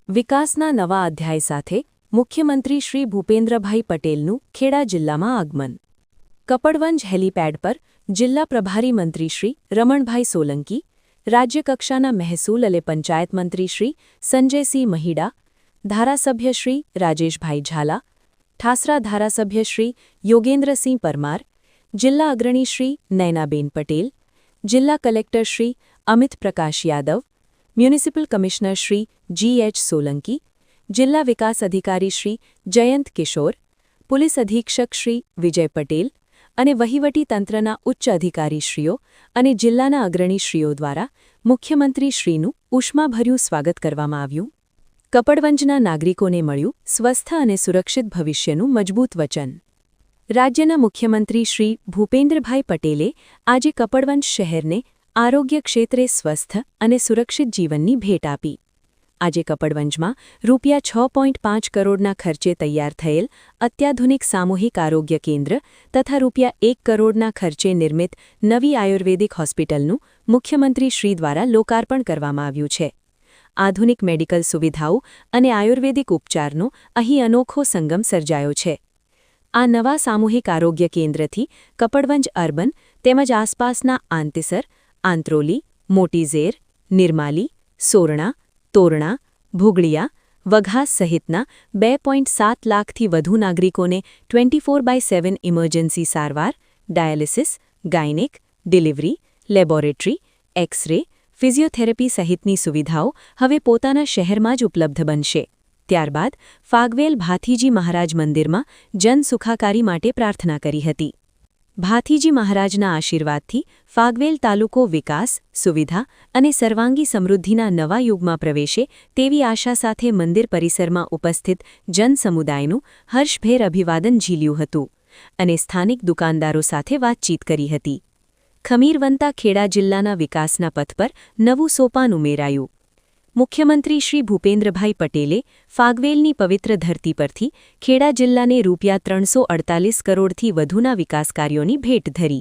વિકાસના નવા અધ્યાય સાથે મુખ્યમંત્રી શ્રી ભૂપેન્દ્રભાઈ પટેલનું ખેડા જિલ્લામાં આગમન. કપડવંજ હેલીપેડ પર જિલ્લા પ્રભારી મંત્રી શ્રી રમણભાઈ સોલંકી, રાજ્યકક્ષાના મહેસૂલ અને પંચાયત મંત્રી શ્રી સંજયસિંહ મહીડા, ધારાસભ્ય શ્રી રાજેશભાઈ ઝાલા, ઠાસરા ધારાસભ્ય શ્રી યોગેન્દ્રસિંહ પરમાર, જિલ્લા અગ્રણી શ્રી નયનાબેન પટેલ, જિલ્લા collector Shri Amit Prakash Yadav, municipal commissioner Shri G.H. Solanki, જિલ્લા વિકાસ અધિકારી શ્રી જયંત કિશોર, પોલીસ અધિક્ષક શ્રી વિજય પટેલ અને વહીવટી તંત્રના ઉચ્ચ અધિકારીશ્રીઓ અને જિલ્લાના અગ્રણીશ્રીઓ દ્વારા મુખ્યમંત્રીશ્રીનું ઉષ્માભર્યું સ્વાગત કરવામાં આવ્યું. કપડવંજના નાગરિકોને મળ્યું સ્વસ્થ અને સુરક્ષિત ભવિષ્યનું મજબૂત વચન. રાજ્યના મુખ્યમંત્રી શ્રી ભૂપેન્દ્રભાઈ પટેલે આજે કપડવંજ શહેરને આરોગ્ય ક્ષેત્રે સ્વસ્થ અને સુરક્ષિત જીવનની ભેટ આપી. આજે કપડવંજમાં ₹6.5 કરોડના ખર્ચે તૈયાર થયેલ અત્યાધુનિક સામૂહિક આરોગ્ય કેન્દ્ર તથા ₹1 કરોડના ખર્ચે નિર્મિત નવી આયુર્વેદિક હોસ્પિટલનું મુખ્યમંત્રી શ્રી દ્વારા લોકાર્પણ કરવામાં આવ્યું છે. આધુનિક મેડિકલ સુવિધાઓ અને આયુર્વેદિક ઉપચારનો અહીં અનોખો સંગમ સર્જાયો છે. આ નવા સામૂહિક આરોગ્ય કેન્દ્રથી કપડવંજ અર્બન તેમજ આસપાસના આંતિસર, આંત્રોલી, મોટીઝેર, નિર્માલી, સોરણા, તોરણા, ભૂગળિયા, વઘાસ સહિતના 2.7 લાખથી વધુ નાગરિકોને 24/7 ઇમરજન્સી સારવાર, dialysis, gynaec, delivery, laboratory, X-ray, physiotherapy સહિતની સુવિધાઓ હવે પોતાના શહેરમાં જ ઉપલબ્ધ બનશે. ત્યારબાદ ફાગવેલ ભાથીજી મહારાજ મંદિરમાં જન સુખાકારી માટે પ્રાર્થના કરી હતી. ભાથીજી મહારાજના આશીર્વાદથી ફાગવેલ તાલુકો વિકાસ, સુવિધા અને સર્વાંગી સમૃદ્ધિના નવા યુગમાં પ્રવેશે તેવી આશા સાથે મંદિર પરિસરમાં ઉપસ્થિત જનસમુદાયનું હર્ષભેર અભિવાદન ઝીલ્યું હતું અને સ્થાનિક દુકાનદારો સાથે વાતચીત કરી હતી. ખમીરવંતા ખેડા જિલ્લાના વિકાસના પથ પર નવું સોપાન ઉમેરાયું. મુખ્યમંત્રી શ્રી ભૂપેન્દ્રભાઈ પટેલે ફાગવેલની પવિત્ર ધરતી પરથી ખેડા જિલ્લાને ₹348 કરોડથી વધુના વિકાસ કાર્યોની ભેટ ધરી.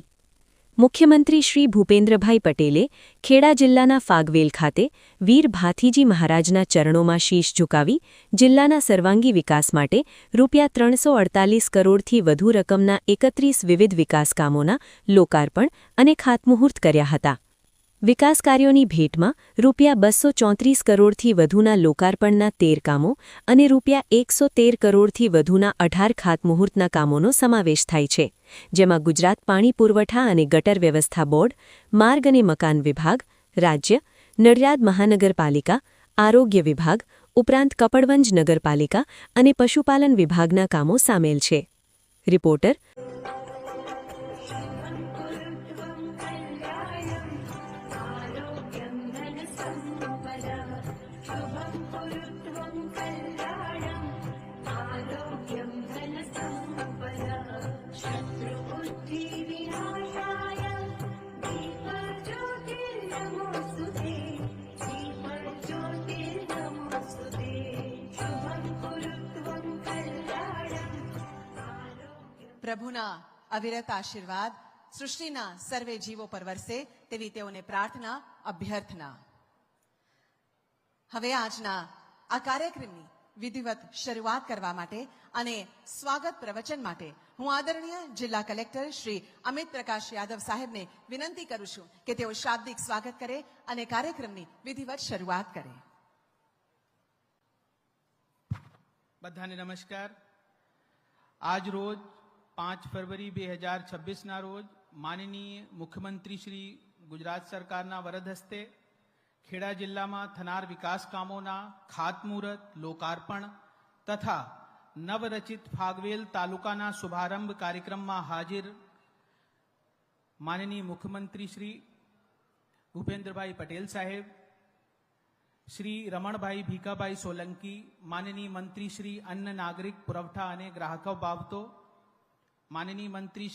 મુખ્યમંત્રી શ્રી ભૂપેન્દ્રભાઈ પટેલે ખેડા જિલ્લાના ફાગવેલ ખાતે વીર ભાથીજી મહારાજના ચરણોમાં શીશ ઝુકાવી જિલ્લાના સર્વાંગી વિકાસ માટે ₹348 કરોડથી વધુ રકમના 31 વિવિધ વિકાસ કામોના લોકાર્પણ અને ખાતમુહૂર્ત કર્યા હતા. વિકાસ કાર્યોની ભેટમાં ₹234 કરોડથી વધુના લોકાર્પણના 13 કામો અને ₹113 કરોડથી વધુના 18 ખાતમુહૂર્તના કામોનો સમાવેશ થાય છે, જેમાં ગુજરાત પાણી પુરવઠા અને ગટર વ્યવસ્થા બોર્ડ, માર્ગ અને મકાન વિભાગ, રાજ્ય, નડિયાદ મહાનગરપાલિકા, આરોગ્ય વિભાગ ઉપરાંત કપડવંજ નગરપાલિકા અને પશુપાલન વિભાગના કામો સામેલ છે. રિપોર્ટર પ્રભુના અવિરત આશીર્વાદ સૃષ્ટિના સર્વે જીવો પર વરસે તેવી તેઓને પ્રાર્થના, અભ્યર્થના. હવે આજના આ કાર્યક્રમની વિધિવત શરૂઆત કરવા માટે અને સ્વાગત પ્રવચન માટે હું આદરણીય જિલ્લા કલેક્ટર શ્રી અમિત પ્રકાશ યાદવ સાહેબને વિનંતી કરું છું કે તેઓ શાબ્દિક સ્વાગત કરે અને કાર્યક્રમની વિધિવત શરૂઆત કરે. બધાને નમસ્કાર. આજ રોજ 5 ફરવરી 2026ના રોજ માનનીય મુખ્યમંત્રી શ્રી ગુજરાત સરકારના વરદ હસ્તે ખેડા જિલ્લામાં થનાર વિકાસ કામોના ખાતમુહૂર્ત, લોકાર્પણ તથા નવરચિત ફાગવેલ તાલુકાના શુભારંભ કાર્યક્રમમાં હાજર માનનીય મુખ્યમંત્રી શ્રી ભૂપેન્દ્રભાઈ પટેલ સાહેબ, શ્રી રમણભાઈ ભીખાભાઈ સોલંકી, માનનીય મંત્રી શ્રી અન્ન નાગરિક પુરવઠા અને ગ્રાહકો બાબતો, માનનીય મંત્રી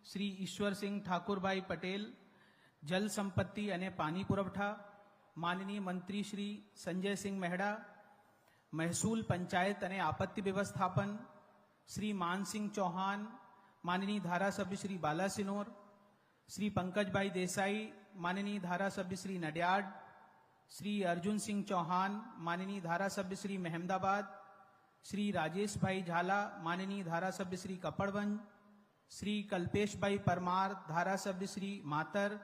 શ્રી ઈશ્વરસિંહ ઠાકુરભાઈ પટેલ, જલ સંપત્તિ અને પાણી પુરવઠા, માનનીય મંત્રી શ્રી સંજયસિંહ મહેડા, મહેસૂલ પંચાયત અને આપત્તિ વ્યવસ્થાપન શ્રી માનસિંહ ચૌહાણ, માનનીય ધારાસભ્ય શ્રી બાલાસિનોર, શ્રી પંકજભાઈ દેસાઈ, માનનીય ધારાસભ્ય શ્રી નડિયાડ, श्री अर्जुन सिंह चौहान माननीय धारासभ्य श्री महमदाबाद, श्री राजेश भाई झाला माननीय धारासभ्य श्री कपड़वंज, श्री कल्पेश भाई परमार धारासभ्य श्री मातर,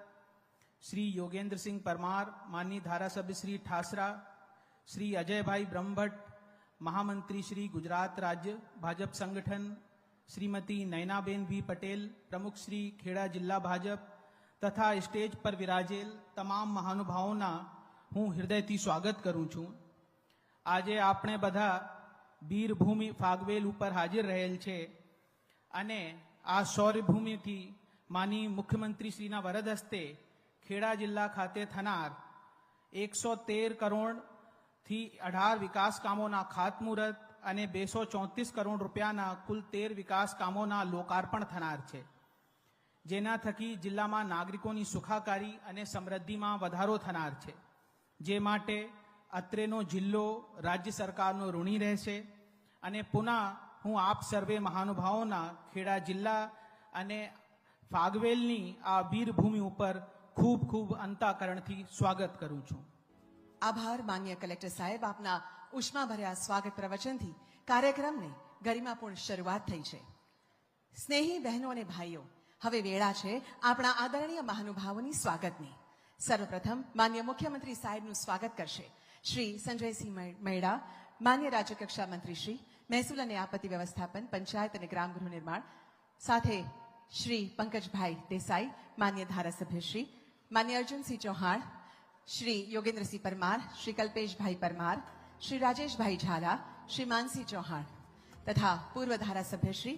श्री योगेंद्र सिंह परमार माननीय धारासभ्य श्री ठासरा, श्री अजय भाई ब्रह्मभट्ट महामंत्री श्री गुजरात राज्य भाजप संगठन, श्रीमती नैनाबेन भी पटेल प्रमुख श्री खेड़ा जिला भाजप तथा स्टेज पर विराजेल તમામ મહાનુભાવોના હું હૃદયથી સ્વાગત કરું છું। આજે આપણે બધા વીરભૂમિ ફાગવેલ ઉપર હાજર રહેલ છે અને આ શૌર્યભૂમિથી માની મુખ્યમંત્રીશ્રીના વરદ હસ્તે ખેડા જિલ્લા ખાતે થનાર 113 કરોડથી 18 વિકાસ કામોના ખાતમુહૂર્ત અને 234 કરોડ રૂપિયાના કુલ 13 વિકાસ કામોના લોકાર્પણ થનાર છે, જેના થકી જિલ્લામાં નાગરિકોની સુખાકારી અને સમૃદ્ધિમાં વધારો થનાર છે, જે માટે અત્રેનો જિલ્લો રાજ્ય સરકારનો ઋણી રહેશે અને પુનઃ હું આપ સર્વે મહાનુભાવોના ખેડા જિલ્લા અને ફાગવેલની આ વીરભૂમિ ઉપર ખૂબ ખૂબ અંતઃકરણથી સ્વાગત કરું છું। આભાર માન્ય કલેક્ટર સાહેબ, આપના ઉષ્માભર્યા સ્વાગત પ્રવચનથી કાર્યક્રમને ગરિમાપૂર્ણ શરૂઆત થઈ છે। સ્નેહી બહેનો અને ભાઈઓ, હવે વેળા છે આપણા આદરણીય મહાનુભાવોની સ્વાગતની। સર્વપ્રથમ માન્ય મુખ્યમંત્રી સાહેબનું સ્વાગત કરશે શ્રી સંજયસિંહ મૈડા, માન્ય રાજ્યકક્ષા મંત્રી શ્રી મહેસૂલ અને આપત્તિ વ્યવસ્થાપન, પંચાયત અને ગ્રામ ગૃહ નિર્માણ, સાથે શ્રી પંકજભાઈ દેસાઈ માન્ય ધારાસભ્ય શ્રી, માન્ય અર્જુનસિંહ ચૌહાણ, श्री योगेंद्र सिंह परमार, श्री कल्पेश भाई परमार, श्री राजेश भाई झाला, श्री मानसी चौहान तथा पूर्व धारासभ्य श्री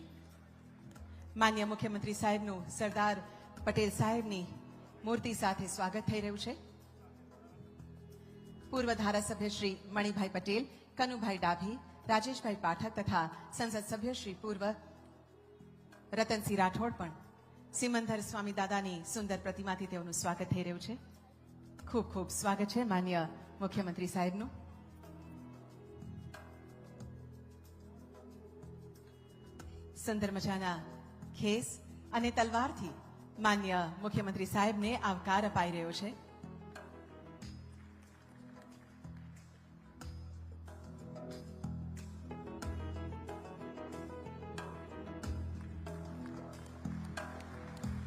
मान्य मुख्यमंत्री साहेबનું સરદાર પટેલ સાહેબની મૂર્તિ સાથે સ્વાગત થઈ રહ્યું છે। પૂર્વ ધારાસભ્ય શ્રી મણિભાઈ પટેલ, કનુભાઈ ડાભી, રાજેશભાઈ પાઠક તથા સંસદ સભ્ય શ્રી પૂર્વ રતનસિંહ રાઠોડ પણ સિમંદર સ્વામી દાદાની સુંદર પ્રતિમાથી તેઓનું સ્વાગત થઈ રહ્યું છે। ખૂબ ખૂબ સ્વાગત છે માન્ય મુખ્યમંત્રી સાહેબનું। સુંદર મજાના ખેસ અને તલવારથી માન્ય મુખ્યમંત્રી સાહેબને આવકાર અપાઈ રહ્યો છે।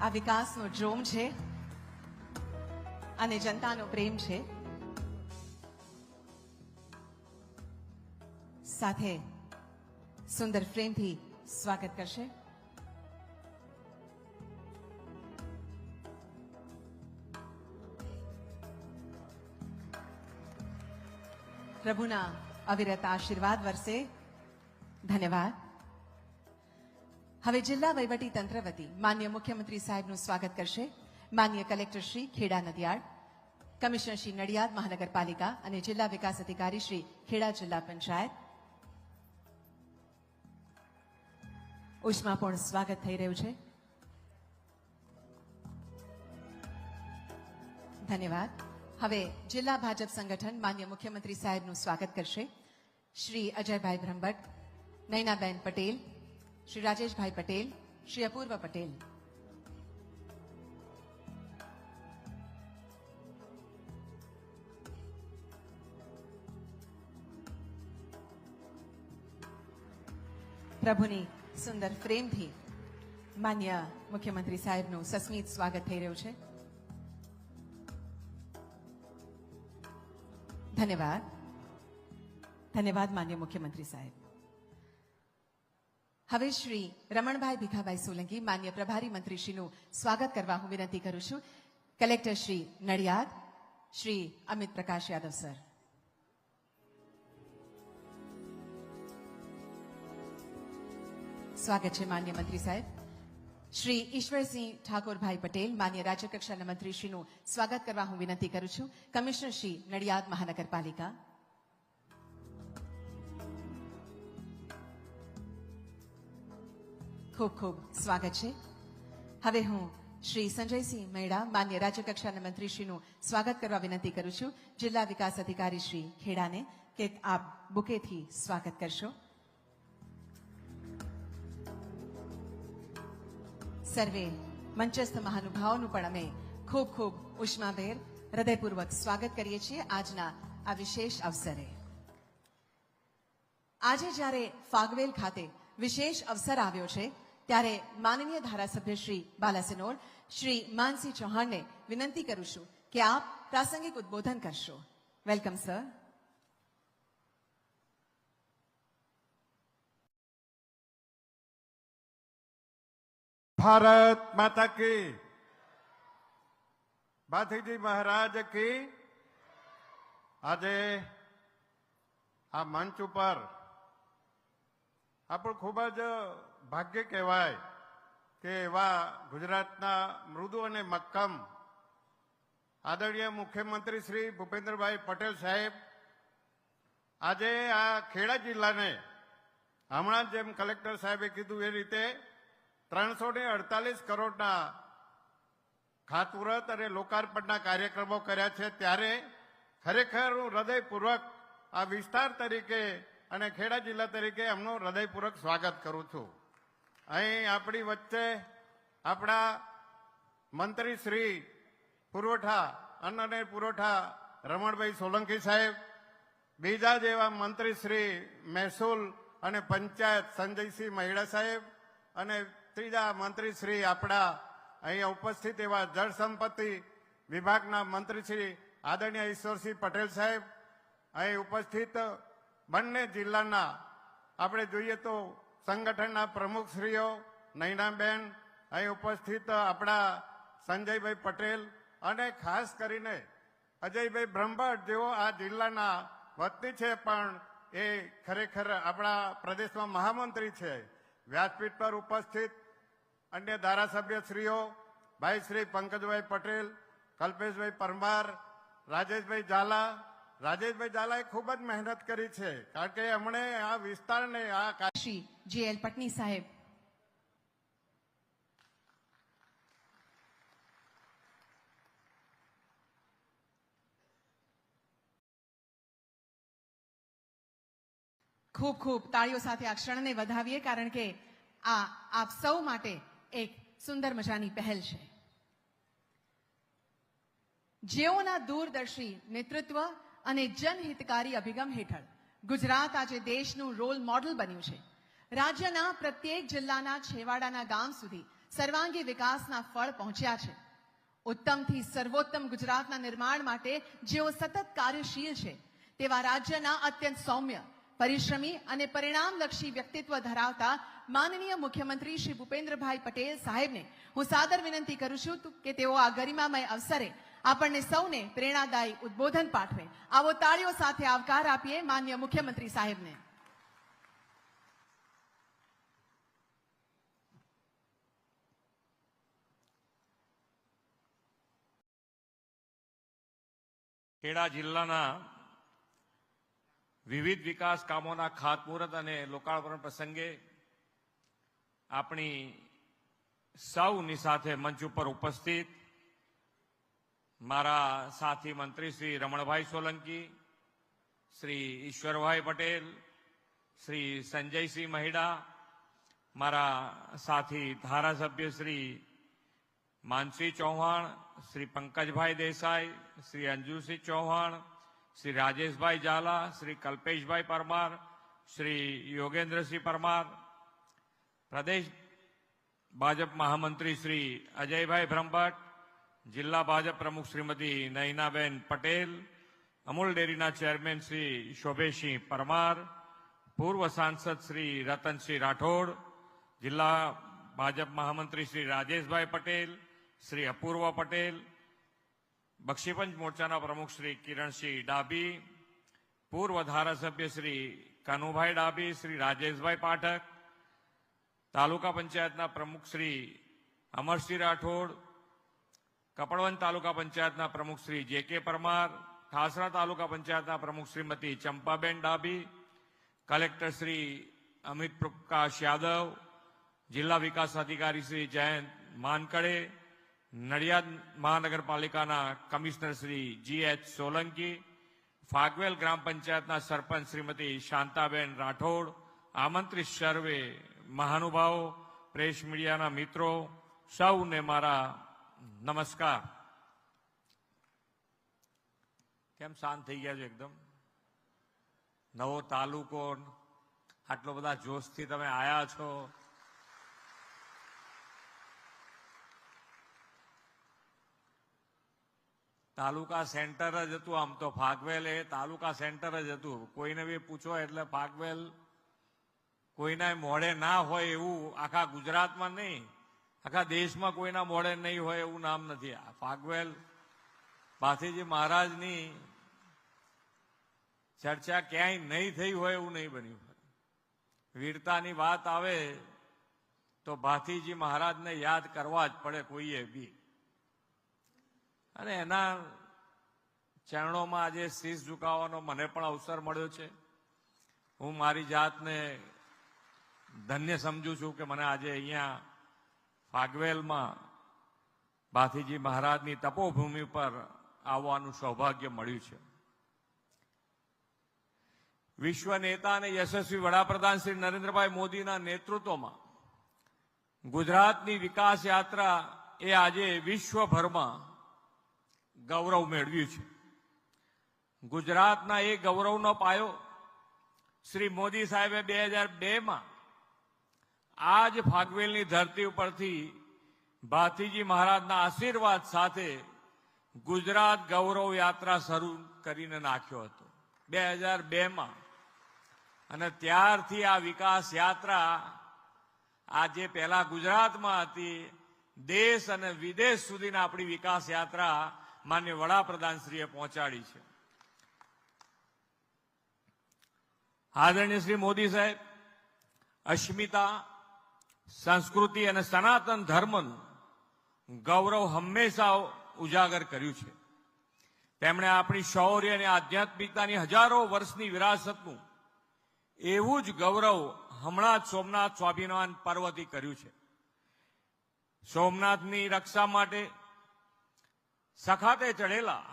આ વિકાસનો ડ્રોમ છે અને જનતાનો પ્રેમ છે। સાથે સુંદર ફ્રેમથી સ્વાગત કરશે પ્રભુના અવિરત આશીર્વાદ વરસે। ધન્યવાદ। હવે જિલ્લા વહીવટી તંત્ર વતી માન્ય મુખ્યમંત્રી સાહેબનું સ્વાગત કરશે માન્ય કલેક્ટર શ્રી ખેડા નડિયાદ, કમિશનર શ્રી નડિયાદ મહાનગરપાલિકા અને જિલ્લા વિકાસ અધિકારી શ્રી ખેડા જિલ્લા પંચાયત। ઉષ્માપૂર્ણ સ્વાગત થઈ રહ્યું છે। ધન્યવાદ। હવે જિલ્લા ભાજપ સંગઠન માન્ય મુખ્યમંત્રી સાહેબનું સ્વાગત કરશે શ્રી અજયભાઈ બ્રહ્મભટ્ટ, નૈનાબેન પટેલ, શ્રી રાજેશભાઈ પટેલ, શ્રી અપૂર્વ પટેલ। પ્રભુની સુંદર ફ્રેમથી માન્ય મુખ્યમંત્રી સાહેબનું સસ્મિત સ્વાગત થઈ રહ્યું છે। ધન્યવાદ। ધન્યવાદ માન્ય મુખ્યમંત્રી સાહેબ। હવે શ્રી રમણભાઈ ભીખાભાઈ સોલંકી માન્ય પ્રભારી મંત્રીશ્રીનું સ્વાગત કરવા હું વિનંતી કરું છું। Collector Shri Nadiad Shri Amit Prakash Yadav sir. સ્વાગત છે માન્ય મંત્રી સાહેબ। શ્રી ઈશ્વરસિંહ ઠાકોરભાઈ પટેલ માન્ય રાજ્યકક્ષાના મંત્રીશ્રીનું સ્વાગત કરવા હું વિનંતી કરું છું। કમિશનર શ્રી નડિયાદ મહાનગરપાલિકા। ખૂબ ખૂબ સ્વાગત છે। હવે હું શ્રી સંજયસિંહ મૈડા માન્ય રાજ્યકક્ષાના મંત્રીશ્રીનું સ્વાગત કરવા વિનંતી કરું છું। જિલ્લા વિકાસ અધિકારી શ્રી ખેડાને કે આપ બુકેથી સ્વાગત કરશો। સર્વે મંચસ્થ મહાનુભાવોનું પણ અમે ખૂબ ખૂબ ઉષ્માભેર હૃદયપૂર્વક સ્વાગત કરીએ છીએ આજના આ વિશેષ અવસરે. આજે જ્યારે ફાગવેલ ખાતે વિશેષ અવસર આવ્યો છે ત્યારે માનનીય ધારાસભ્ય શ્રી બાલાસિનોર શ્રી માનસિંહ ચૌહાણને વિનંતી કરું છું કે આપ પ્રાસંગિક ઉદ્બોધન કરશો. Welcome sir. भारत माता की, भातीजी महाराज की. આજે આ મંચ ઉપર આપણું ખૂબ જ ભાગ્ય કહેવાય કે એવા ગુજરાતના મૃદુ અને મક્કમ આદરણીય મુખ્યમંત્રી શ્રી ભૂપેન્દ્રભાઈ પટેલ સાહેબ આજે આ ખેડા જિલ્લાને હમણાં જેમ કલેક્ટર સાહેબે કીધું એ રીતે 348 કરોડના ખાતમુહૂર્ત અને લોકાર્પણના કાર્યક્રમો કર્યા છે. ત્યારે ખરેખર હું હૃદયપૂર્વક આ વિસ્તાર તરીકે અને ખેડા જિલ્લા તરીકે એમનું હૃદયપૂર્વક સ્વાગત કરું છું. અહીં આપણી વચ્ચે આપણા મંત્રી શ્રી પુરવઠા અન્ન અને પુરવઠા રમણભાઈ સોલંકી સાહેબ, બીજા જેવા મંત્રી શ્રી મહેસૂલ અને પંચાયત સંજયસિંહ મહેડા સાહેબ અને ત્રીજા મંત્રી શ્રી આપણા અહીંયા ઉપસ્થિત એવા જળ સંપત્તિ વિભાગના મંત્રી શ્રી આદરણીય ઈશ્વરસિંહ પટેલ સાહેબ, અહીં ઉપસ્થિત બંને જિલ્લાના આપણે જોઈએ તો સંગઠનના પ્રમુખશ્રીઓ નૈનાબેન, અહીં ઉપસ્થિત આપણા સંજયભાઈ પટેલ અને ખાસ કરીને અજયભાઈ બ્રહ્મભટ્ટ જેઓ આ જિલ્લાના વતની છે પણ એ ખરેખર આપણા પ્રદેશમાં મહામંત્રી છે. વ્યાસપીઠ પર ઉપસ્થિત અન્ય ધારાસભ્યશ્રીઓ ભાઈ શ્રી પંકજભાઈ પટેલ, કલ્પેશભાઈ પરમાર, રાજેશભાઈ ઝાલાએ ખૂબ જ મહેનત કરી છે કારણ કે એમણે આ વિસ્તારને આ શ્રી જે.એલ. પટની સાહેબ. ખૂબ ખૂબ તાળીઓ સાથે આ ક્ષણને વધાવીએ કારણ કે આ આપ સૌ માટે એક સુંદર મજાની પહેલ છે. જેઓના દૂરદર્શી નેતૃત્વ અને જનહિતકારી અભિગમ હેઠળ ગુજરાત આજે દેશનું રોલ મોડલ બન્યું છે. રાજ્યના પ્રત્યેક જિલ્લાના છેવાડાના ગામ સુધી સર્વાંગી વિકાસના ફળ પહોંચ્યા છે. ઉત્તમથી સર્વોત્તમ ગુજરાતના નિર્માણ માટે જેઓ સતત કાર્યશીલ છે તેવા રાજ્યના અત્યંત સૌમ્ય, પરિશ્રમી અને પરિણામલક્ષી વ્યક્તિત્વ ધરાવતા માનનીય મુખ્યમંત્રી શ્રી ભૂપેન્દ્રભાઈ પટેલ સાહેબને હું સાદર વિનંતી કરું છું કે તેઓ આ ગરિમામય અવસરે આપણને સૌને પ્રેરણાદાયી ઉદ્બોધન પાઠવે. આવો તાળીઓ સાથે આવકાર આપીએ માનનીય મુખ્યમંત્રી સાહેબને. ખેડા જિલ્લાના વિવિધ વિકાસ કામોના ખાતમુહૂર્ત અને લોકાર્પણ પ્રસંગે આપણી સૌની સાથે મંચ ઉપર ઉપસ્થિત મારા સાથી મંત્રી શ્રી રમણભાઈ સોલંકી, શ્રી ઈશ્વરભાઈ પટેલ, શ્રી સંજયસિંહ મહેડા, મારા સાથી ધારાસભ્ય શ્રી માનસિંહ ચૌહાણ, શ્રી પંકજભાઈ દેસાઈ, શ્રી અંજુસિંહ ચૌહાણ, શ્રી રાજેશભાઈ ઝાલા, શ્રી કલ્પેશભાઈ પરમાર, શ્રી યોગેન્દ્રસિંહ પરમાર, પ્રદેશ ભાજપ મહામંત્રી શ્રી અજયભાઈ બ્રહ્મભટ્ટ, જિલ્લા ભાજપ પ્રમુખ શ્રીમતી નૈનાબેન પટેલ, અમૂલ ડેરીના ચેરમેન શ્રી શોભેસિંહ પરમાર, પૂર્વ સાંસદ શ્રી રતનસિંહ રાઠોડ, જિલ્લા ભાજપ મહામંત્રી શ્રી રાજેશભાઈ પટેલ, શ્રી અપૂર્વ પટેલ, બક્ષીપંચ મોરચાના પ્રમુખ શ્રી કિરણસિંહ ડાભી, પૂર્વ ધારાસભ્ય શ્રી કનુભાઈ ડાભી, શ્રી રાજેશભાઈ પાઠક, તાલુકા પંચાયતના પ્રમુખ શ્રી અમરસિંહ રાઠોડ, કપડવંજ તાલુકા પંચાયતના પ્રમુખ શ્રી જે.કે. પરમાર, ઠાસરા તાલુકા પંચાયતના પ્રમુખ શ્રીમતી ચંપાબેન ડાભી, કલેક્ટર શ્રી અમિત પ્રકાશ યાદવ, જિલ્લા વિકાસ અધિકારી શ્રી જયંત માનકડે, નડિયાદ મહાનગરપાલિકાના કમિશનર શ્રી જી.એચ. સોલંકી, ફાગવેલ ગ્રામ પંચાયતના સરપંચ શ્રીમતી શાંતાબેન રાઠોડ, આમંત્રિત સર્વે મહાનુભાવો, પ્રેસ મીડિયાના મિત્રો, સૌને મારા નમસ્કાર. કેમ શાંત થઈ ગયા છો એકદમ? નવો તાલુકો, આટલો બધા જોશથી તમે આયા છો. તાલુકા સેન્ટર જ હતું. આમ તો ફાગવેલ એ તાલુકા સેન્ટર જ હતું. કોઈને બી પૂછો એટલે ફાગવેલ કોઈના મોઢે ના હોય એવું, આખા ગુજરાતમાં નહીં, આખા દેશમાં કોઈના મોઢે નહીં હોય એવું નામ નથી. આ ફાગવેલ ભાથીજી મહારાજની ચર્ચા ક્યાંય નહીં થઈ હોય એવું નહીં બન્યું. વીરતાની વાત આવે તો ભાથીજી મહારાજને યાદ કરવા જ પડે કોઈએ બી. અને એના ચરણોમાં આજે શીશ ઝુકાવવાનો મને પણ અવસર મળ્યો છે. હું મારી જાતને ધન્ય સમજુ છું કે મને આજે અહીંયા ફાગવેલમાં ભાથીજી મહારાજની તપોભૂમિ પર આવવાનું સૌભાગ્ય મળ્યું છે. વિશ્વ નેતા અને યશસ્વી વડાપ્રધાન શ્રી નરેન્દ્રભાઈ મોદીના નેતૃત્વમાં ગુજરાતની વિકાસ યાત્રા એ આજે વિશ્વભરમાં ગૌરવ મેળવ્યું છે. ગુજરાતના એ ગૌરવનો પાયો શ્રી મોદી સાહેબે 2002માં આજ ફાગવેલની ધરતી ઉપરથી ભાથીજી મહારાજના આશીર્વાદ સાથે ગુજરાત ગૌરવ યાત્રા શરૂ કરીને નાખ્યો હતો 2002માં. અને ત્યારથી આ વિકાસ યાત્રા આજે પહેલા ગુજરાતમાં હતી, દેશ અને વિદેશ સુધીના આપણી વિકાસ યાત્રા માન્ય વડાપ્રધાનશ્રીએ પહોંચાડી છે. આદરણીય શ્રી મોદી સાહેબ અસ્મિતા, સંસ્કૃતિ અને સનાતન ધર્મનું ગૌરવ હંમેશા ઉજાગર કર્યું છે. તેમણે આપણી શૌર્ય અને આધ્યાત્મિકતાની હજારો વર્ષની વિરાસતનું એવું જ ગૌરવ હમણાં જ સોમનાથ સ્વાભિમાન પર્વથી કર્યું છે. સોમનાથની રક્ષા માટે સખાતે ચડેલા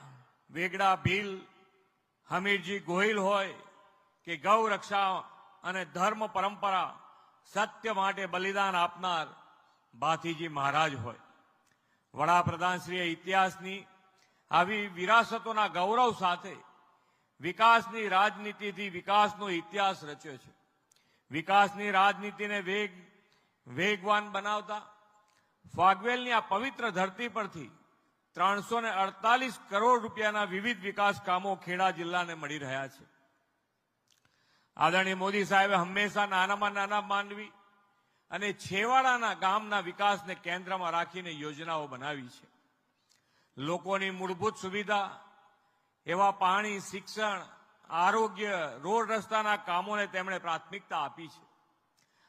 વેગડા ભીલ, હમીરજી ગોહિલ હોય કે ગૌ રક્ષા અને ધર્મ પરંપરા સત્ય માટે બલિદાન આપનાર ભાથીજી મહારાજ હોય, વડાપ્રધાનશ્રીએ ઇતિહાસની આવી વિરાસતોના ગૌરવ સાથે વિકાસની રાજનીતિથી વિકાસનો ઇતિહાસ રચ્યો છે. વિકાસની રાજનીતિને વેગવાન બનાવતા ફાગવેલની આ પવિત્ર ધરતી પરથી 348 કરોડ રૂપિયાના વિવિધ વિકાસ કામો ખેડા જિલ્લાને મળી રહ્યા છે. આદરણીય મોદી સાહેબે હંમેશા નાનામાં નાના માનવી અને છેવાડાના ગામના વિકાસને કેન્દ્રમાં રાખીને યોજનાઓ બનાવી છે. લોકોની મૂળભૂત સુવિધા એવા પાણી, શિક્ષણ, આરોગ્ય, રોડ રસ્તાના કામોને તેમણે પ્રાથમિકતા આપી છે.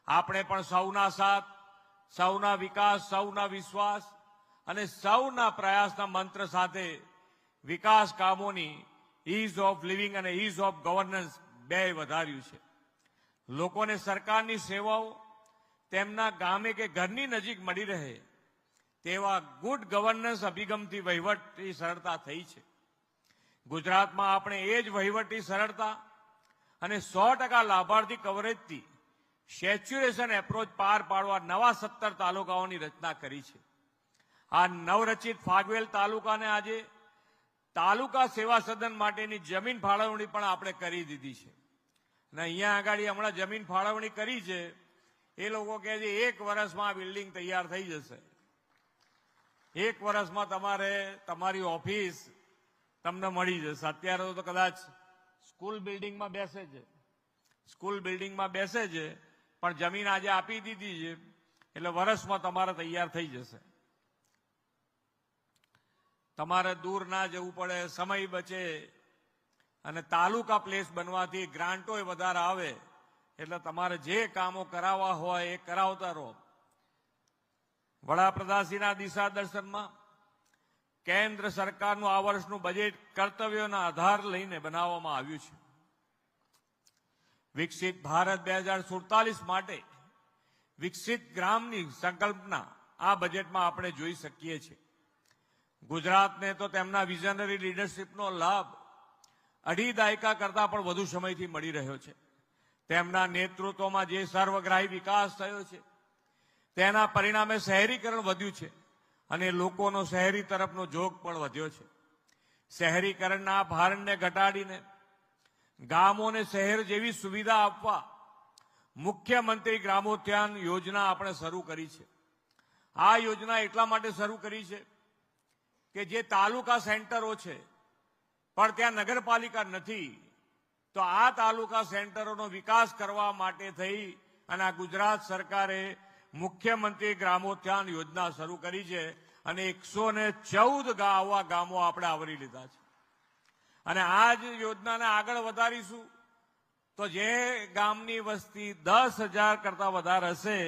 આપણે પણ સૌના સાથ, સૌના વિકાસ, સૌના વિશ્વાસ અને સૌના પ્રયાસના મંત્ર સાથે વિકાસ કામોની ઇઝ ઓફ લિવિંગ અને ઇઝ ઓફ ગવર્નન્સ બે વધાર્યું છે. લોકોને સરકારની સેવાઓ તેમના ગામે કે ઘરની નજીક મળી રહે તેવા ગુડ ગવર્નન્સ અભિગમથી વહીવટની સરળતા થઈ છે. ગુજરાતમાં આપણે એ જ વહીવટી સરળતા અને 100% લાભાર્થી કવરેજથી સેચ્યુરેશન એપ્રોચ પાર પાડવા નવા 17 તાલુકાઓની રચના કરી છે. આ નવરચિત ફાગવેલ તાલુકાને આજે તાલુકા સેવા સદન માટેની જમીન ફાળવણી પણ આપણે કરી દીધી છે. અને અહીંયા આગળ હમણાં જમીન ફાળવણી કરી છે. એ લોકો કહે છે 1 વર્ષમાં આ બિલ્ડિંગ તૈયાર થઈ જશે. 1 વર્ષમાં તમારી ઓફિસ તમને મળી જશે. અત્યારે તો કદાચ સ્કૂલ બિલ્ડિંગમાં બેસે છે, પણ જમીન આજે આપી દીધી છે એટલે વર્ષમાં તમારે તૈયાર થઈ જશે. તમારે દૂર ના જવું પડે, સમય બચે અને તાલુકા પ્લેસ બનવાથી ગ્રાન્ટો વધારે આવે એટલે તમારે જે કામો કરાવવા હોય એ કરાવતા રહો. વડાપ્રધાનશ્રીના દિશા દર્શનમાં કેન્દ્ર સરકારનું આ વર્ષનું બજેટ કર્તવ્યોના આધાર લઈને બનાવવામાં આવ્યું છે. વિકસિત ભારત 2047 માટે વિકસિત ગ્રામની સંકલ્પના આ બજેટમાં આપણે જોઈ શકીએ છીએ. ગુજરાતને તો તેમના વિઝનરી લીડરશીપનો લાભ 2.5 દાયકા કરતા પણ વધુ સમયથી મળી રહ્યો છે. તેમના નેતૃત્વમાં જે સર્વગ્રાહી વિકાસ થયો છે તેના પરિણામે શહેરીકરણ વધ્યું છે અને લોકોનો શહેરી તરફનો ઝોક પણ વધ્યો છે. શહેરીકરણના ભારણને ઘટાડીને ગામોને શહેર જેવી સુવિધા આપવા મુખ્યમંત્રી ગ્રામોત્થાન યોજના આપણે શરૂ કરી છે. આ યોજના એટલા માટે શરૂ કરી છે કે જે તાલુકા સેન્ટરો છે પણ ત્યાં નગરપાલિકા નથી, તો આ તાલુકા સેન્ટરોનો વિકાસ કરવા માટે થઈ અને આ ગુજરાત સરકારે મુખ્યમંત્રી ગ્રામોત્થાન યોજના શરૂ કરી છે અને 114 આવા ગામો આપણે આવરી લીધા છે. અને આ જ યોજનાને આગળ વધારીશું તો જે ગામની વસ્તી 10,000 કરતા વધારે હશે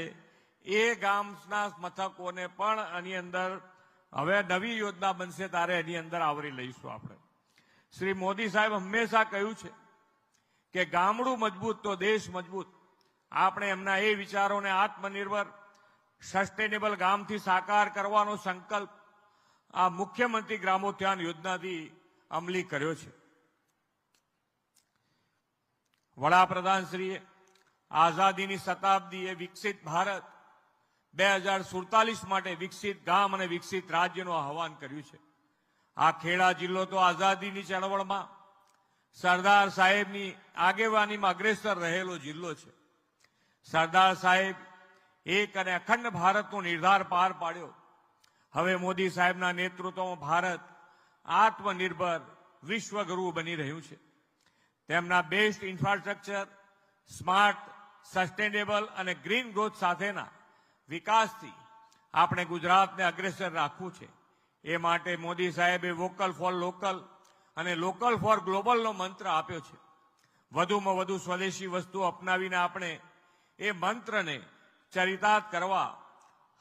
એ ગામના મથકોને પણ આની અંદર હવે નવી યોજના બનશે ત્યારે એની અંદર આવરી લઈશું. આપણે શ્રી મોદી સાહેબ હંમેશા કહ્યું છે કે ગામડું મજબૂત તો દેશ મજબૂત. આપણે એમના એ વિચારોને આત્મનિર્ભર સસ્ટેનેબલ ગામથી સાકાર કરવાનો સંકલ્પ આ મુખ્યમંત્રી ગ્રામોત્થાન યોજનાથી અમલી કર્યો છે. વડાપ્રધાનશ્રીએ આઝાદીની શતાબ્દીએ વિકસિત ભારત 2047 માટે વિકસિત ગામ અને વિકસિત રાજ્યનું આહવાન કર્યું છે. આ ખેડા જિલ્લો તો આઝાદીની ચળવળમાં સરદાર સાહેબની આગેવાનીમાં અગ્રેસર રહેલો જિલ્લો છે. સરદાર સાહેબ એક અને અખંડ ભારતનો નિર્ધાર પાર પાડ્યો. હવે મોદી સાહેબના નેતૃત્વમાં ભારત આત્મનિર્ભર વિશ્વગુરુ બની રહ્યું છે. તેમના બેસ્ટ ઇન્ફ્રાસ્ટ્રક્ચર, સ્માર્ટ, સસ્ટેનેબલ અને ગ્રીન ગ્રોથ સાથેના વિકાસથી આપણે ગુજરાતને અગ્રેસર રાખવું છે. એ માટે મોદી સાહેબે વોકલ ફોર લોકલ અને લોકલ ફોર ગ્લોબલનો મંત્ર આપ્યો છે. વધુમાં વધુ સ્વદેશી વસ્તુઓ અપનાવીને આપણે એ મંત્રને ચરિતાર્થ કરવા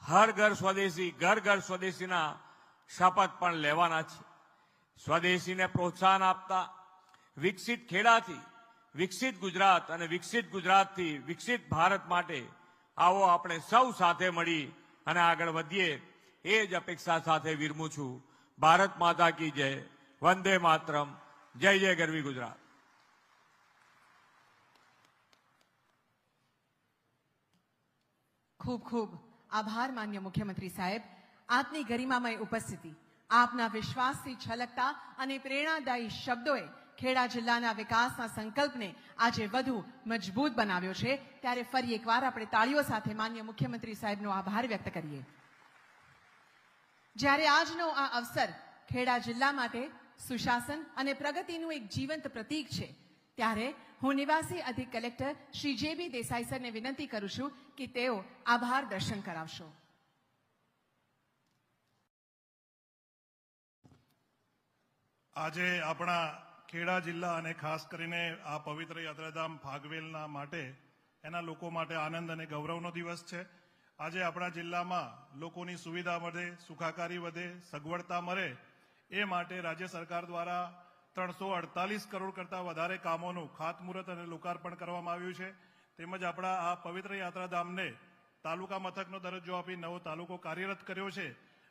હર ઘર સ્વદેશી, ઘર ઘર સ્વદેશીના શપથ પણ લેવાના છે. સ્વદેશીને પ્રોત્સાહન આપતા વિકસિત ખેડાથી વિકસિત ગુજરાત અને વિકસિત ગુજરાતથી વિકસિત ભારત માટે આવો આપણે સૌ સાથે મળી અને આગળ વધીએ એ જ અપેક્ષા સાથે વિરમું છું. ભારત માતા કી જય. વંદે માતરમ. જય જય ગરવી ગુજરાત. ખૂબ ખૂબ આભાર માન્ય મુખ્યમંત્રી સાહેબ. આપની ગરિમામય ઉપસ્થિતિ, આપના વિશ્વાસથી છલકતા અને પ્રેરણાદાયી શબ્દોએ ખેડા જિલ્લાના વિકાસના સંકલ્પને આજે વધુ મજબૂત બનાવ્યો છે. ત્યારે ફરી એકવાર આપણે તાળીઓ સાથે માન્ય મુખ્યમંત્રી સાહેબનો આભાર વ્યક્ત કરીએ. જ્યારે આજનો આ અવસર ખેડા જિલ્લા માટે સુશાસન અને પ્રગતિનું એક જીવંત પ્રતીક છે, ત્યારે હું નિવાસી અધિક કલેક્ટર શ્રી જે.બી. દેસાઈ સરને વિનંતી કરું છું કે તેઓ આભાર દર્શન કરાવશો. આજે આપણા ખેડા જિલ્લા અને ખાસ કરીને આ પવિત્ર યાત્રાધામ ફાગવેલના માટે એના લોકો માટે આનંદ અને ગૌરવનો દિવસ છે. આજે આપણા જિલ્લામાં લોકોની સુવિધા વધે, સુખાકારી વધે, સગવડતા મળે એ માટે રાજ્ય સરકાર દ્વારા 348 કરોડ કરતાં વધારે કામોનું ખાતમુહૂર્ત અને લોકાર્પણ કરવામાં આવ્યું છે. તેમજ આપણા આ પવિત્ર યાત્રાધામને તાલુકા મથકનો દરજ્જો આપી નવો તાલુકો કાર્યરત કર્યો છે.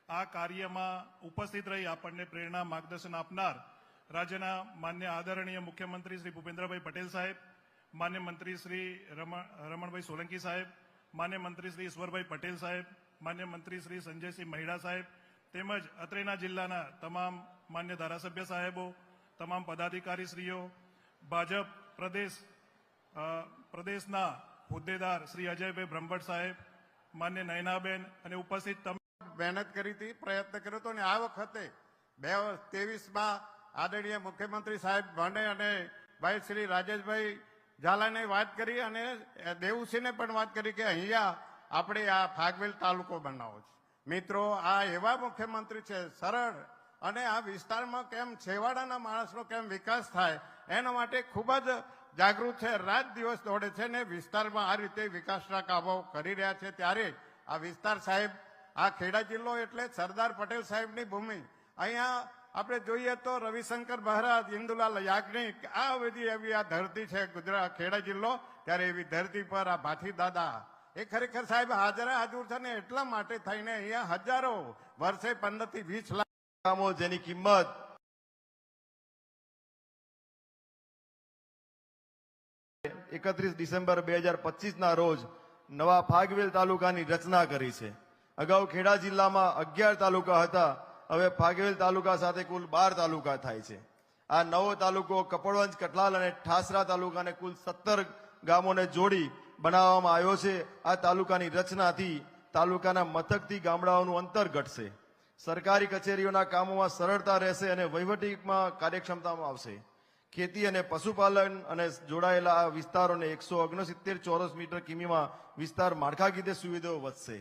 આ કાર્યમાં ઉપસ્થિત રહી આપણને પ્રેરણા માર્ગદર્શન આપનાર રાજ્યના માન્ય આદરણીય મુખ્યમંત્રી શ્રી ભૂપેન્દ્રભાઈ પટેલ સાહેબ, માન્ય મંત્રી શ્રી રમણભાઈ સોલંકી સાહેબ, માન્ય મંત્રી શ્રી ઈશ્વરભાઈ પટેલ સાહેબ, માન્ય મંત્રી શ્રી સંજયસિંહ મહિડા સાહેબ તેમજ અત્રેના જિલ્લાના તમામ માન્ય ધારાસભ્ય સાહેબો, તમામ પદાધિકારીશ્રીઓ, ભાજપ પ્રદેશના હોદ્દેદાર શ્રી અજયભાઈ બ્રહ્મભટ્ટ સાહેબ, માન્ય નયનાબેન અને ઉપસ્થિત મહેનત કરી હતી, પ્રયત્ન કર્યો હતો. અને આ વખતે 2023માં આદરણીય મુખ્યમંત્રી સાહેબ મને અને ભાઈ શ્રી રાજેશભાઈ ઝાલાને વાત કરી અને દેવુસિંહને પણ વાત કરી કે અહીંયા આપણે આ ફાગવેલ તાલુકો બનાવો છે. મિત્રો, આ એવા મુખ્યમંત્રી છે સરળ, અને આ વિસ્તારમાં કેમ છેવાડાના માણસનો કેમ વિકાસ થાય એના માટે ખૂબ જ જાગૃત છે, રાત દિવસ દોડે છે ને વિસ્તારમાં આ રીતે વિકાસના કામો કરી રહ્યા છે. ત્યારે આ વિસ્તાર સાહેબ, આ ખેડા જિલ્લો એટલે સરદાર પટેલ સાહેબની ભૂમિ. અહીંયા આપણે જોઈએ તો રવિશંકર મહારાજ, ઇન્દુલાલ યાજ્ઞિક, આ બધી એવી આ ધરતી છે ગુજરાત ખેડા જિલ્લો. ત્યારે એવી ધરતી પર આ ભાથી દાદા એ ખરેખર સાહેબ હાજર છે ને એટલા માટે થઈને અહીંયા હજારો વર્ષે 15 થી 20 લાખ કામો જેની કિંમત ડિસેમ્બર 2025 રોજ નવા ફાગવેલ તાલુકાની રચના કરી છે. અગાઉ ખેડા જિલ્લામાં 11 તાલુકા હતા હવે ફાગવેલ તાલુકા સાથે કુલ 12 તાલુકા થાય છે. આ નવો તાલુકો કપડવંજ, કઠલાલ અને ઠાસરા તાલુકાને કુલ 17 ગામોને જોડી બનાવવામાં આવ્યો છે. આ તાલુકાની રચનાથી તાલુકાના મથકથી ગામડાઓનું અંતર ઘટશે, સરકારી કચેરીઓના કામોમાં સરળતા રહેશે અને વહીવટીમાં કાર્યક્ષમતામાં આવશે. ખેતી અને પશુપાલન અને જોડાયેલા આ વિસ્તારોને 169 ચોરસ મીટર કિમીમાં વિસ્તાર માળખાકીય સુવિધાઓ વધશે.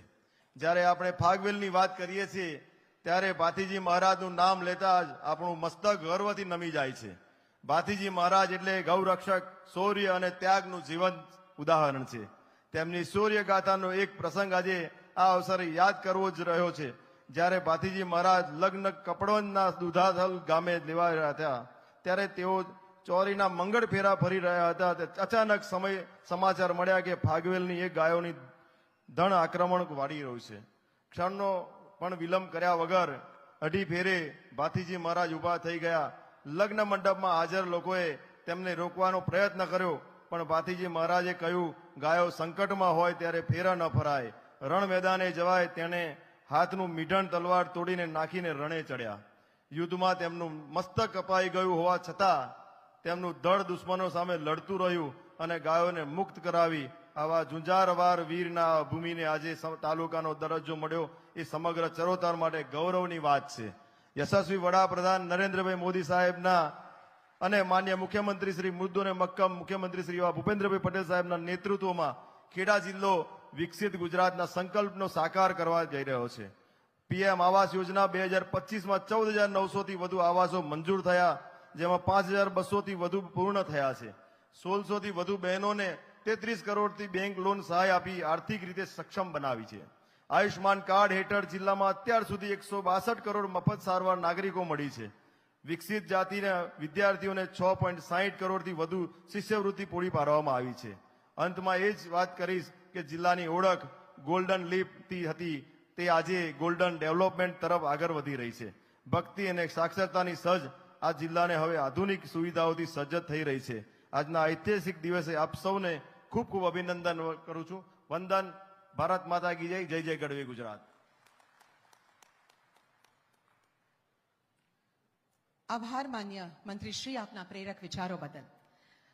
જ્યારે આપણે ફાગવેલની વાત કરીએ છીએ ત્યારે ભાથીજી મહારાજનું નામ લેતા જ આપણું મસ્તક ગર્વથી નમી જાય છે. ભાથીજી મહારાજ એટલે ગૌરક્ષક, શૌર્ય અને ત્યાગનું જીવંત ઉદાહરણ છે. તેમની શૌર્ય ગાથાનો એક પ્રસંગ આજે આ અવસરે યાદ કરવો જ રહ્યો છે. જ્યારે ભાથીજી મહારાજ લગ્ન કપડવંજના દુધાથલ ગામે લેવા રહ્યા હતા ત્યારે તેઓ ચોરીના મંગળ ફેરા ફરી રહ્યા હતા. અચાનક સમાચાર મળ્યા કે ફાગવેલની એક ગાયોની ધણ આક્રમણ વાળી રહ્યું છે. ક્ષણનો પણ વિલંબ કર્યા વગર 2.5 ફેરે ભાથીજી મહારાજ ઉભા થઈ ગયા. લગ્ન મંડપમાં હાજર લોકોએ તેમને રોકવાનો પ્રયત્ન કર્યો, પણ ભાથીજી મહારાજે કહ્યું, ગાયો સંકટમાં હોય ત્યારે ફેરા ન ફરાય. રણ મેદાને જવાય તેને હાથનું મીઢણ તલવાર તોડીને નાખીને રણે ચડ્યા. યુદ્ધમાં તેમનું મસ્તક કપાઈ ગયું હોવા છતાં તેમનું દળ દુશ્મનો સામે લડતું રહ્યું અને ગાયોને મુક્ત કરાવી. આવા ઝુંઝારવાર વીરના ભૂમિને આજે તાલુકાનો દરજ્જો મળ્યો એ સમગ્ર ચરોતર માટે ગૌરવની વાત છે. યશસ્વી વડાપ્રધાન નરેન્દ્રભાઈ મોદી સાહેબના અને માન્ય મુખ્યમંત્રી શ્રી મૃદુ અને મક્કમ મુખ્યમંત્રી શ્રી એવા ભૂપેન્દ્રભાઈ પટેલ સાહેબના નેતૃત્વમાં ખેડા જિલ્લો વિકસિત ગુજરાતના સંકલ્પનો સાકાર કરવા જઈ રહ્યો છે. પીએમ આવાસ યોજના 2025માં 14,900 થી વધુ આવાસો મંજૂર થયા, જેમાં 5,200 થી વધુ પૂર્ણ થયા છે. 1,600 થી વધુ બહેનોને 33 કરોડથી બેંક લોન સહાય આપી આર્થિક રીતે સક્ષમ બનાવી છે. આયુષ્માન કાર્ડ હેઠળ જિલ્લામાં અત્યાર સુધી 162 કરોડ મફત સારવાર નાગરિકો મળી છે. વિકસિત જાતિના વિદ્યાર્થીઓને 6.60 કરોડથી વધુ શિષ્યવૃત્તિ પૂરી પાડવામાં આવી છે. અંતમાં એ જ વાત કરીશ કે જિલ્લાની ઓળખ ગોલ્ડન લીપથી હતી તે આજે ગોલ્ડન ડેવલપમેન્ટ તરફ આગળ વધી રહી છે. ભક્તિ અને સાક્ષરતાની સજ આ જિલ્લાને હવે આધુનિક સુવિધાઓથી સજ્જ થઈ રહી છે. આજના ઐતિહાસિક દિવસે આપ સૌને ખૂબ ખૂબ અભિનંદન કરું છું. વંદન. ભારત માતા કી જય. જય જય ગઢવી ગુજરાત. આભાર માન્ય મંત્રી શ્રી આપના પ્રેરક વિચારો બદલ.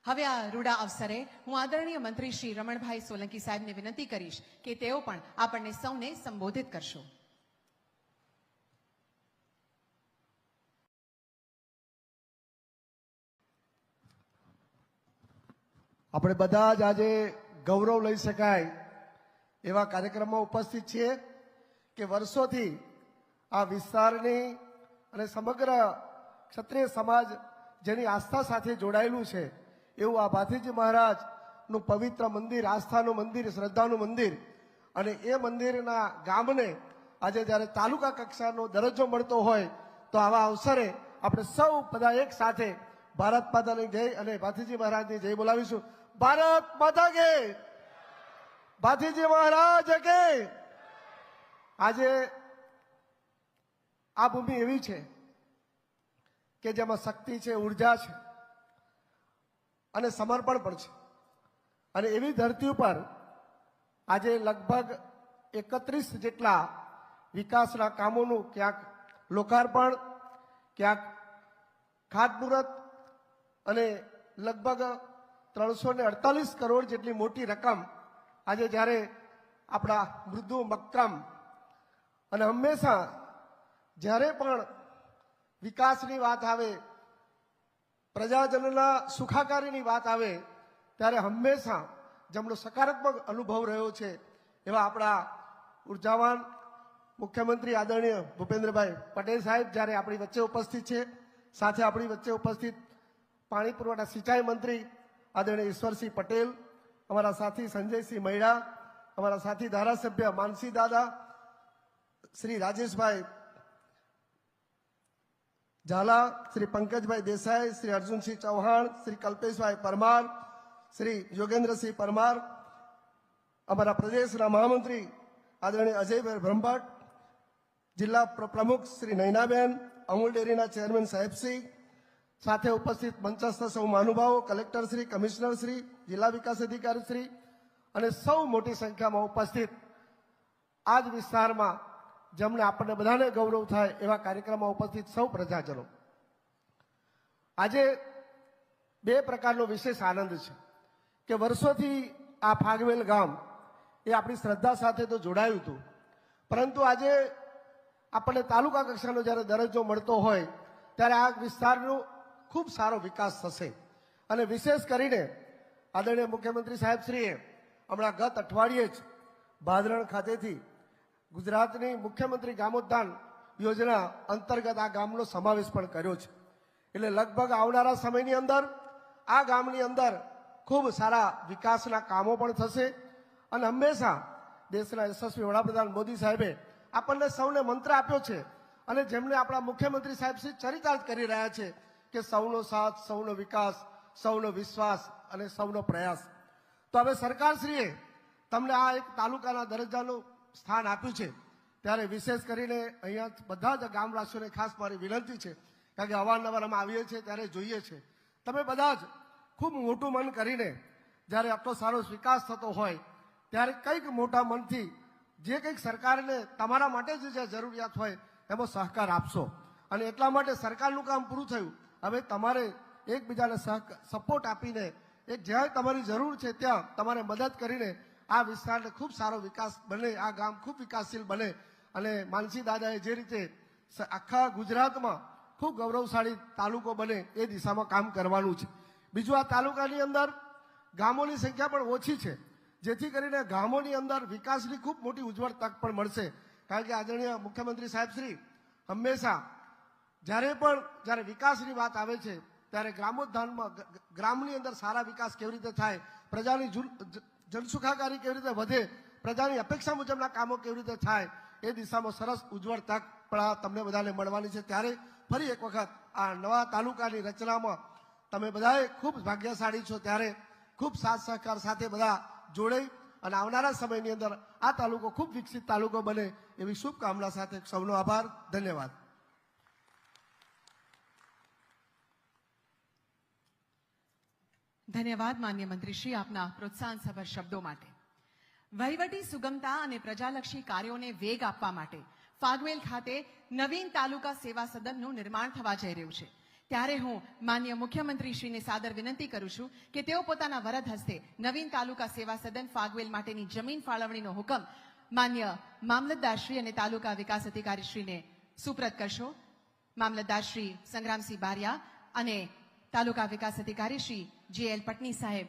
હવે આ રૂડા અવસરે હું આદરણીય મંત્રી શ્રી રમણભાઈ સોલંકી સાહેબને વિનંતી કરીશ કે તેઓ પણ આપણને સૌને સંબોધિત કરશો. આપણે બધા જ આજે ગૌરવ લઈ શકાય એવા કાર્યક્રમમાં ઉપસ્થિત છીએ કે વર્ષોથી આ વિસ્તારની અને સમગ્ર ક્ષત્રિય સમાજ જેની આસ્થા સાથે જોડાયેલું છે એવું આ ભાથીજી મહારાજનું પવિત્ર મંદિર, આસ્થાનું મંદિર, શ્રદ્ધાનું મંદિર, અને એ મંદિરના ગામને આજે જ્યારે તાલુકા કક્ષાનો દરજ્જો મળતો હોય તો આવા અવસરે આપણે સૌ બધા એક સાથે ભારત માતાની જય અને ભાથીજી મહારાજની જય બોલાવીશું. ભારત માતા કે, ભાથીજી મહારાજ કે. આજે આ ભૂમિ એવી છે કે જેમાં શક્તિ છે, ઉર્જા છે અને સમર્પણ પણ છે. અને એવી ધરતી ઉપર આજે લગભગ 31 જેટલા વિકાસના કામોનું ક્યાંક લોકાર્પણ, ક્યાંક ખાતમુહૂર્ત અને લગભગ 348 કરોડ જેટલી મોટી રકમ આજે જ્યારે આપણા મૃદુ મક્કમ અને હંમેશા જ્યારે પણ વિકાસની વાત આવે, પ્રજાજનના સુખાકારીની વાત આવે ત્યારે હંમેશા જેમનો સકારાત્મક અનુભવ રહ્યો છે એવા આપણા ઉર્જાવાન મુખ્યમંત્રી આદરણીય ભૂપેન્દ્રભાઈ પટેલ સાહેબ જ્યારે આપણી વચ્ચે ઉપસ્થિત છે. સાથે આપણી વચ્ચે ઉપસ્થિત પાણી પુરવઠા સિંચાઈ મંત્રી આદરણીય ઈશ્વરસિંહ પટેલ, અમારા સાથી સંજયસિંહ મહિડા, અમારા સાથી ધારાસભ્ય માનસી દાદા, શ્રી રાજેશભાઈ ઝાલા, શ્રી પંકજભાઈ દેસાઈ, શ્રી અર્જુનસિંહ ચૌહાણ, શ્રી કલ્પેશભાઈ પરમાર, શ્રી યોગેન્દ્રસિંહ પરમાર, અમારા પ્રદેશના મહામંત્રી આદરણીય અજયભાઈ બ્રહ્મભટ્ટ, જિલ્લા પ્રમુખ શ્રી નૈનાબેન, અમૂલ ડેરીના ચેરમેન સાહેબશ્રી, સાથે ઉપસ્થિત મંચસ્થ સૌ મહાનુભાવો, કલેક્ટર શ્રી, કમિશનર શ્રી, જિલ્લા વિકાસ અધિકારી શ્રી અને સૌ મોટી સંખ્યામાં ઉપસ્થિત આ જ વિસ્તારમાં જેમને આપણને બધાને ગૌરવ થાય એવા કાર્યક્રમમાં ઉપસ્થિત સૌ પ્રજાજનો, આજે બે પ્રકારનો વિશેષ આનંદ છે કે વર્ષોથી આ ફાગવેલ ગામ એ આપણી શ્રદ્ધા સાથે તો જોડાયું હતું, પરંતુ આજે આપણને તાલુકા કક્ષાનો જ્યારે દરજ્જો મળતો હોય ત્યારે આ વિસ્તારનો ખૂબ સારો વિકાસ થશે. અને વિશેષ કરીને આદરણીય મુખ્યમંત્રી સાહેબશ્રીએ હમણાં ગત અઠવાડિયે જ ભાદરણ ખાતેથી ગુજરાતની મુખ્યમંત્રી ગામોત્થાન યોજના અંતર્ગત આ ગામનો સમાવેશ પણ કર્યો છે. એટલે લગભગ આવનારા સમયની અંદર આ ગામની અંદર ખૂબ સારા વિકાસના કામો પણ થશે. અને હંમેશા દેશના યશસ્વી વડાપ્રધાન મોદી સાહેબે આપણને સૌને મંત્ર આપ્યો છે અને જેમને આપણા મુખ્યમંત્રી સાહેબ શ્રી ચરિતાર્થ કરી રહ્યા છે કે સૌનો સાથ, સૌનો વિકાસ, સૌનો વિશ્વાસ અને સૌનો પ્રયાસ. તો હવે સરકારશ્રીએ તમને આ એક તાલુકાના દરજ્જાનું સ્થાન આપ્યું છે ત્યારે વિશેષ કરીને અહીંયા બધા જ ગામવાસીઓને ખાસ મારી વિનંતી છે, કારણ કે અવારનવાર અમે આવીએ છીએ ત્યારે જોઈએ છે તમે બધા જ ખૂબ મોટું મન કરીને જ્યારે આટલો સારો વિકાસ થતો હોય ત્યારે કંઈક મોટા મનથી જે કંઈક સરકારને તમારા માટે જે જરૂરિયાત હોય એમાં સહકાર આપશો. અને એટલા માટે સરકારનું કામ પૂરું થયું, હવે તમારે એકબીજાને સપોર્ટ આપીને એક જ્યાં તમારી જરૂર છે ત્યાં તમારે મદદ કરીને આ વિસ્તારને ખૂબ સારો વિકાસ બને, આ ગામ ખૂબ વિકાસશીલ બને. અને માનસી દાદાએ જે રીતે આખા ગુજરાતમાં ખૂબ ગૌરવશાળી તાલુકો બને એ દિશામાં કામ કરવાનું છે. બીજું, આ તાલુકાની અંદર ગામોની સંખ્યા પણ ઓછી છે, જેથી કરીને ગામોની અંદર વિકાસની ખૂબ મોટી ઉજ્જવળ તક પણ મળશે. કારણ કે આદરણીય મુખ્યમંત્રી સાહેબશ્રી હંમેશા જ્યારે વિકાસની વાત આવે છે ત્યારે ગ્રામોદ્ધાનમાં ગ્રામની અંદર સારા વિકાસ કેવી રીતે થાય, પ્રજાની જનસુખાકારી કેવી રીતે વધે, પ્રજાની અપેક્ષા મુજબના કામો કેવી રીતે થાય એ દિશામાં સરસ ઉજ્જવળ તક પણ તમને બધાને મળવાની છે. ત્યારે ફરી એક વખત આ નવા તાલુકાની રચનામાં તમે બધાએ ખૂબ ભાગ્યશાળી છો, ત્યારે ખૂબ સાથ સહકાર સાથે બધા જોડાઈ અને આવનારા સમયની અંદર આ તાલુકો ખૂબ વિકસિત તાલુકો બને એવી શુભકામના સાથે સૌનો આભાર, ધન્યવાદ. ધન્યવાદ માન્ય મંત્રીશ્રી આપના પ્રોત્સાહનસભર શબ્દો માટે. વહીવટી સુગમતા અને પ્રજાલક્ષી કાર્યોને વેગ આપવા માટે ફાગવેલ ખાતે નવીન તાલુકા સેવા સદનનું નિર્માણ થવા જઈ રહ્યું છે. ત્યારે હું માન્ય મુખ્યમંત્રીશ્રીને સાદર વિનંતી કરું છું કે તેઓ પોતાના વરદ હસ્તે નવીન તાલુકા સેવા સદન ફાગવેલ માટેની જમીન ફાળવણીનો હુકમ માન્ય મામલતદારશ્રી અને તાલુકા વિકાસ અધિકારીશ્રીને સુપ્રત કરશો. મામલતદારશ્રી સંગ્રામસિંહ બારિયા અને તાલુકા વિકાસ અધિકારી શ્રી જે.એલ. પટની સાહેબ